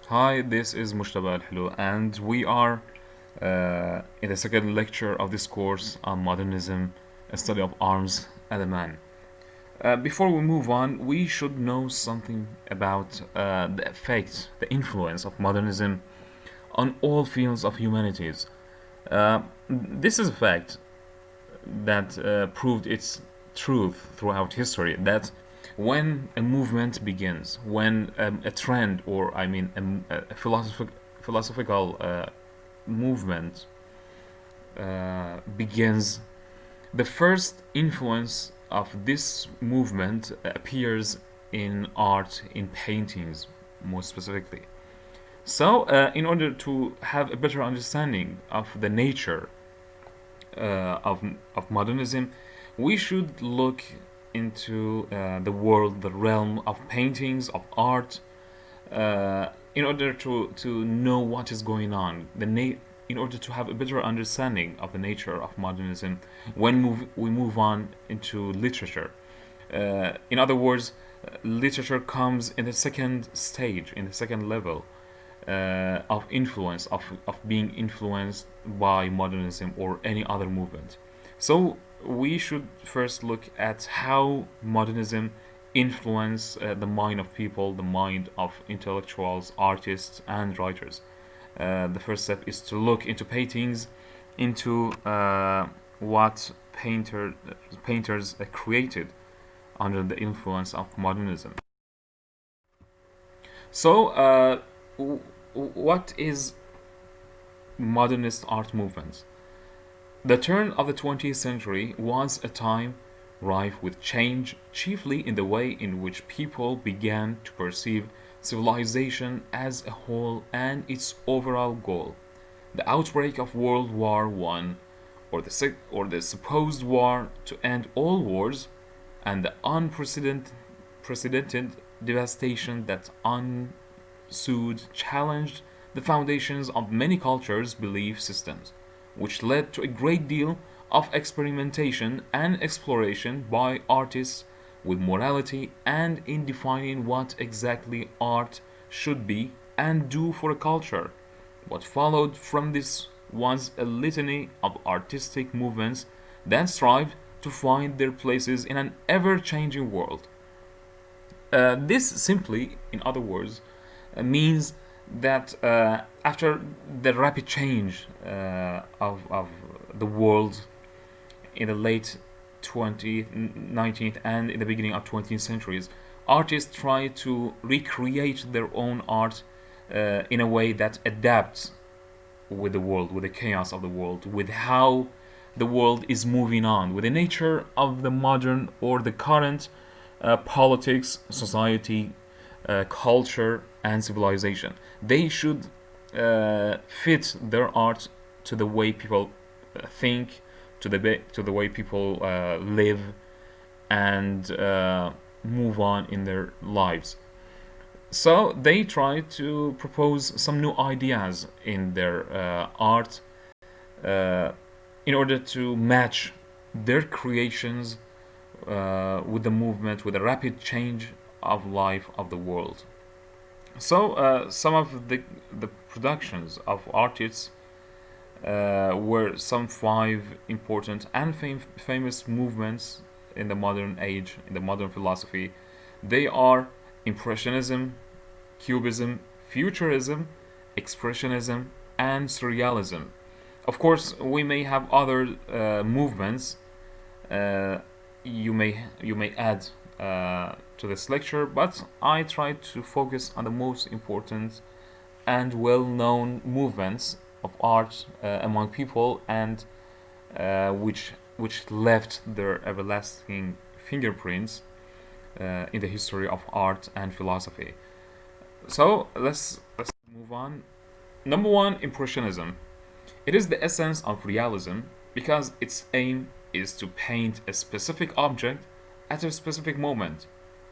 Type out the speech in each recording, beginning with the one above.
Hi, this is al-Hilo, and we are in the second lecture of this course on modernism, a study of arms and the man. Before we move on, we should know something about the effect, the influence of modernism on all fields of humanities. This is a fact that proved its truth throughout history, that when a movement begins, when a trend, or I mean a philosophical movement begins, the first influence of this movement appears in art, in paintings, more specifically. So, in order to have a better understanding of the nature of modernism, we should look into the world, the realm of paintings, of art, in order to know what is going on. In order to have a better understanding of the nature of modernism, when we move on into literature. In other words, literature comes in the second stage, in the second level of influence, of being influenced by modernism or any other movement. So we should first look at how modernism influenced the mind of people, the mind of intellectuals, artists, and writers. The first step is to look into paintings, into what painters created under the influence of modernism. So, what is modernist art movements? The turn of the 20th century was a time rife with change, chiefly in the way in which people began to perceive civilization as a whole and its overall goal. The outbreak of World War I, or the supposed war to end all wars, and the unprecedented devastation that ensued challenged the foundations of many cultures' belief systems, which led to a great deal of experimentation and exploration by artists with morality and in defining what exactly art should be and do for a culture. What followed from this was a litany of artistic movements that strived to find their places in an ever changing world. This simply, in other words, means that after the rapid change of the world in the late 20th, 19th, and in the beginning of 20th centuries, artists try to recreate their own art in a way that adapts with the world, with the chaos of the world, with how the world is moving on, with the nature of the modern or the current politics, society, culture, and civilization. They should fit their art to the way people think, to the way people live and move on in their lives. So they try to propose some new ideas in their art uh, in order to match their creations with the movement, with the rapid change of life of the world. So some of the productions of artists were some five important and famous movements in the modern age, in the modern philosophy. They are Impressionism, Cubism, Futurism, Expressionism, and Surrealism. Of course, we may have other movements. Uh, you may add to this lecture, but I try to focus on the most important and well-known movements of art among people, and which left their everlasting fingerprints in the history of art and philosophy. So let's move on. Number one, Impressionism. It is the essence of realism because its aim is to paint a specific object at a specific moment.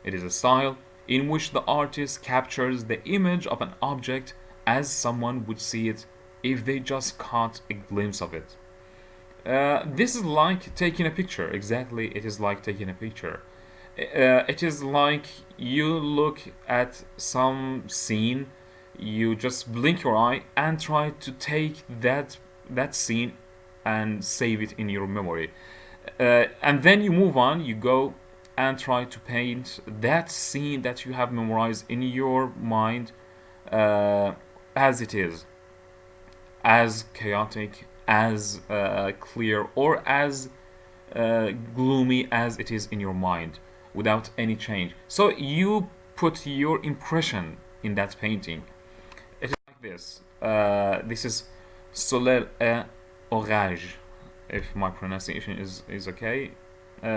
It is a style in which the artist captures the image of an object as someone would see it if they just caught a glimpse of it. This is like taking a picture. Exactly, it is like taking a picture. It is like you look at some scene, You just blink your eye and try to take that scene and save it in your memory. And then you move on, you go and try to paint that scene that you have memorized in your mind as it is, as chaotic, as clear, or as gloomy as it is in your mind, without any change. So you put your impression in that painting. It is like this. This is SOLEIL et ORAGE, if my pronunciation is okay.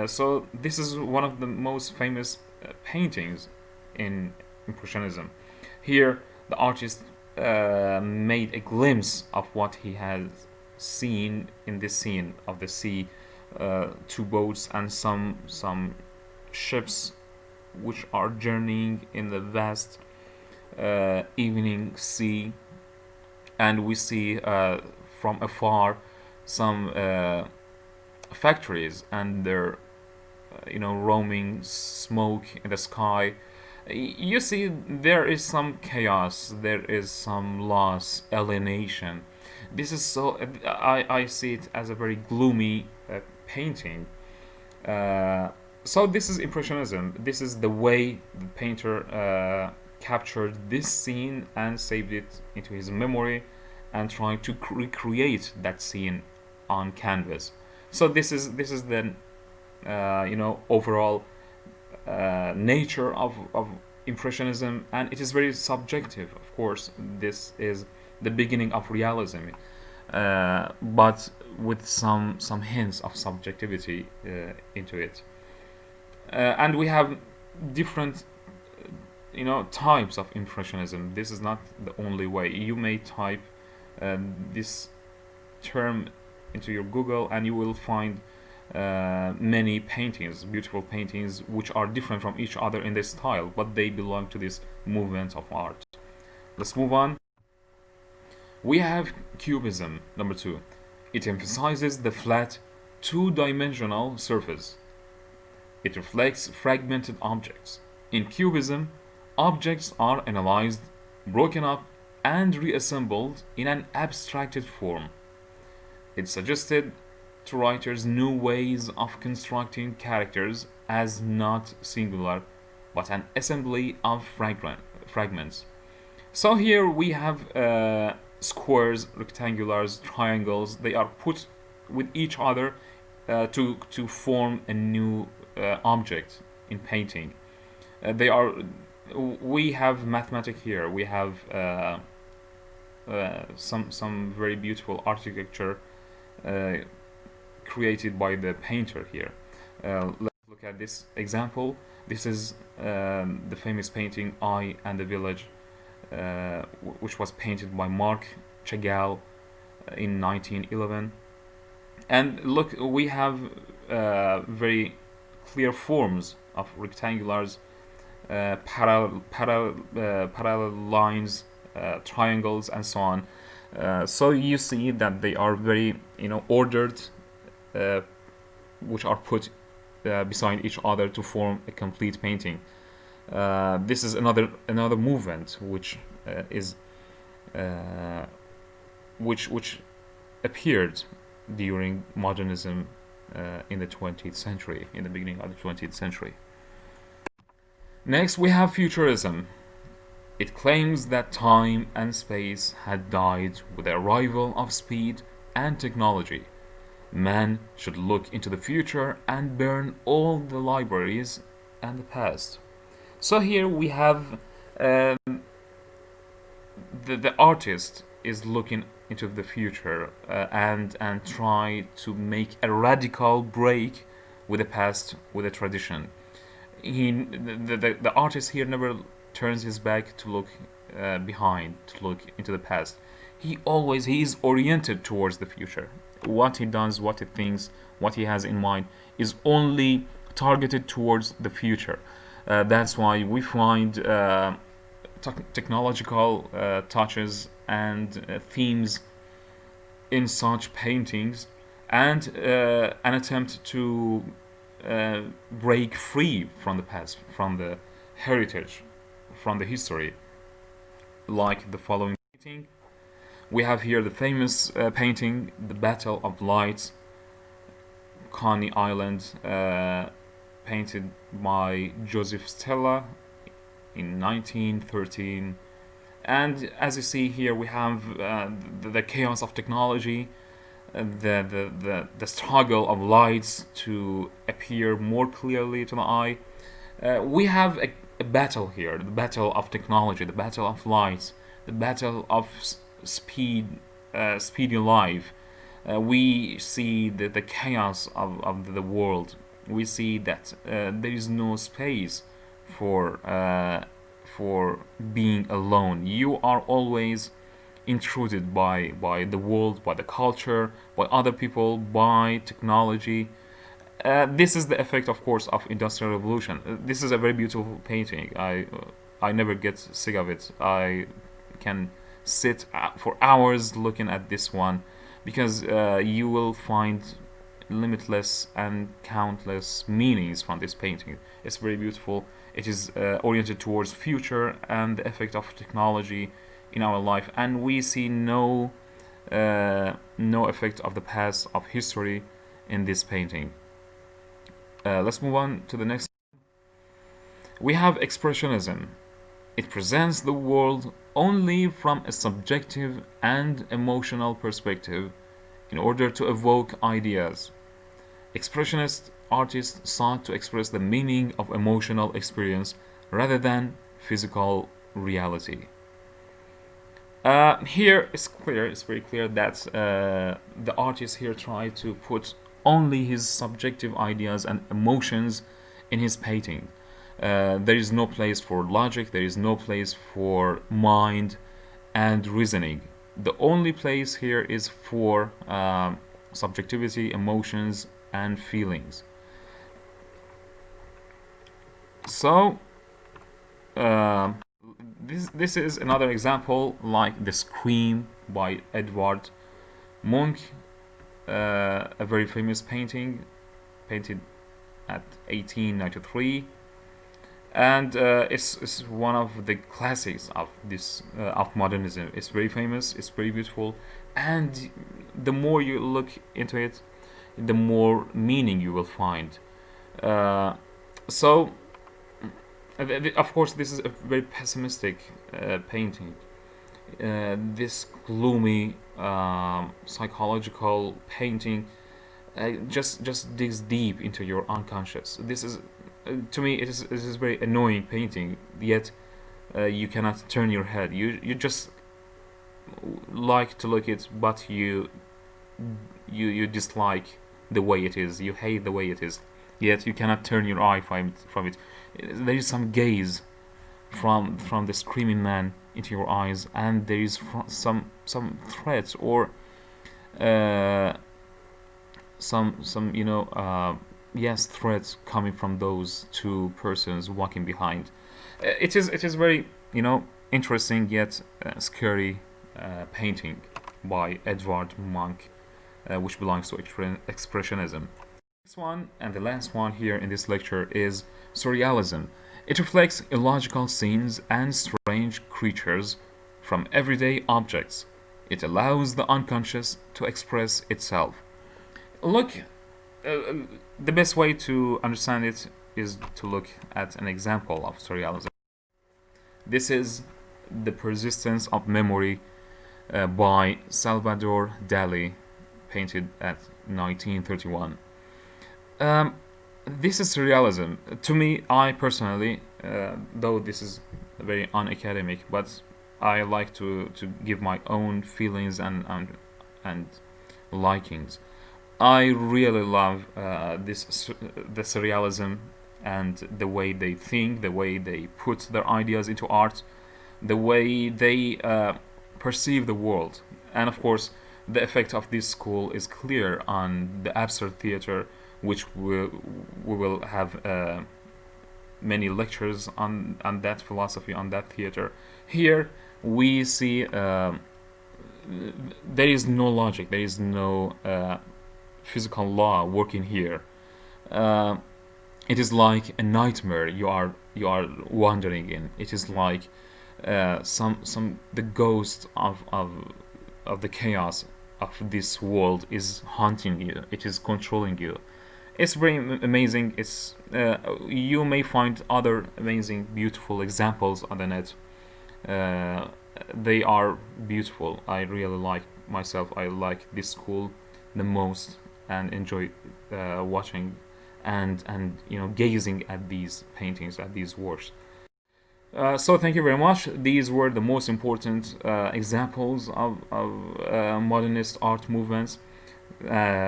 So this is one of the most famous paintings in Impressionism. Here, the artist made a glimpse of what he has seen in this scene of the sea, two boats and some ships which are journeying in the vast evening sea, and we see from afar some factories and their roaming smoke in the sky. You see there is some chaos, there is some loss, alienation. This is so I see it as a very gloomy painting. So this is Impressionism. This is the way the painter captured this scene and saved it into his memory and tried to recreate that scene on canvas. So this is the overall nature of Impressionism, and it is very subjective. Of course, this is the beginning of realism, but with some hints of subjectivity into it. And we have different types of Impressionism. This is not the only way. You may type this term into your Google and you will find many paintings, beautiful paintings, which are different from each other in their style, but they belong to this movement of art. Let's move on. We have Cubism, number 2. It emphasizes the flat, two-dimensional surface. It reflects fragmented objects. In Cubism, objects are analyzed, broken up, and reassembled in an abstracted form. It suggested to writers new ways of constructing characters as not singular, but an assembly of fragments. So here we have squares, rectangulars, triangles. They are put with each other to form a new object in painting. We have mathematics here. We have some very beautiful architecture created by the painter here. Let's look at this example. This is the famous painting I and the Village, which was painted by MARC, CHAGALL in 1911. And look, we have very clear forms of rectangulars, parallel lines, triangles, and so on. So you see that they are very ordered, which are put beside each other to form a complete painting. This is another movement which appeared during modernism in the 20th century, in the beginning of the 20th century. Next, we have futurism. It claims that time and space had died with the arrival of speed and technology. Man should look into the future and burn all the libraries and the past. So here we have the artist is looking into the future and try to make a radical break with the past, with the tradition. The artist here never turns his back to look behind, to look into the past. He is oriented towards the future. What he does, what he thinks, what he has in mind is only targeted towards the future. That's why we find technological touches and themes in such paintings, and an attempt to break free from the past, from the heritage, from the history. like the following painting. We have here the famous painting, The Battle of Lights, CONEY Island, painted by Joseph Stella in 1913. And as you see here, we have the chaos of technology, the struggle of lights to appear more clearly to the eye. We have a battle here, the battle of technology, the battle of lights, the battle of speedy life. We see the chaos of the world. We see that there is no space for being alone. You are always intruded by the world, by the culture, by other people, by technology. This is the effect, of course, of Industrial Revolution. This is a very beautiful painting. I never get sick of it. I can sit for hours looking at this one, because you will find limitless and countless meanings from this painting. It's very beautiful. It is oriented towards future and the effect of technology in our life, and we see no effect of the past, of history, in this painting. Let's move on to the next. We have Expressionism. It presents the world only from a subjective and emotional perspective in order to evoke ideas. Expressionist artists sought to express the meaning of emotional experience rather than physical reality. Here it's very clear that the artist here tried to put only his subjective ideas and emotions in his painting. There is no place for logic, there is no place for mind and reasoning. The only place here is for subjectivity, emotions, and feelings. So, this is another example, like The Scream by EDVARD. MUNCH, a very famous painting, painted at 1893, and it's one of the classics of this of modernism. It's very famous, it's very beautiful, and the more you look into it, the more meaning you will find. So of course this is a very pessimistic painting. This gloomy psychological painting just digs deep into your unconscious. This is to me it is very annoying painting, yet you cannot turn your head. You just like to look at it, but you dislike the way it is, you hate the way it is, yet you cannot turn your eye from it. There is some gaze from the screaming man into your eyes, and there is some threats or some yes, threats coming from those two persons walking behind. It is very interesting yet scary painting by Edvard Munch, which belongs to Expressionism. Next one, and the last one here in this lecture, is Surrealism. It reflects illogical scenes and strange creatures from everyday objects. It allows the unconscious to express itself. Look, the best way to understand it is to look at an example of Surrealism. This is The Persistence of Memory by Salvador Dali, painted at 1931. This is Surrealism. To me, I personally, though this is very unacademic, but I like to give my own feelings and likings. I really love the Surrealism and the way they think, the way they put their ideas into art, the way they perceive the world. And of course, the effect of this school is clear on the abstract theater, which we will have many lectures on that philosophy, on that theater. Here we see there is no logic, there is no physical law working here. It is like a nightmare you are wandering in. It is like the ghost of the chaos of this world is haunting you. It is controlling you. It's very amazing. It's you may find other amazing, beautiful examples on the net. They are beautiful. I really like myself. I like this school the most and enjoy watching and gazing at these paintings, at these works. So thank you very much. These were the most important examples of modernist art movements.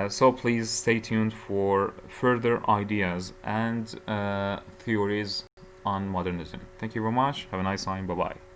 So please stay tuned for further ideas and theories on modernism. Thank you very much. Have a nice time. Bye bye.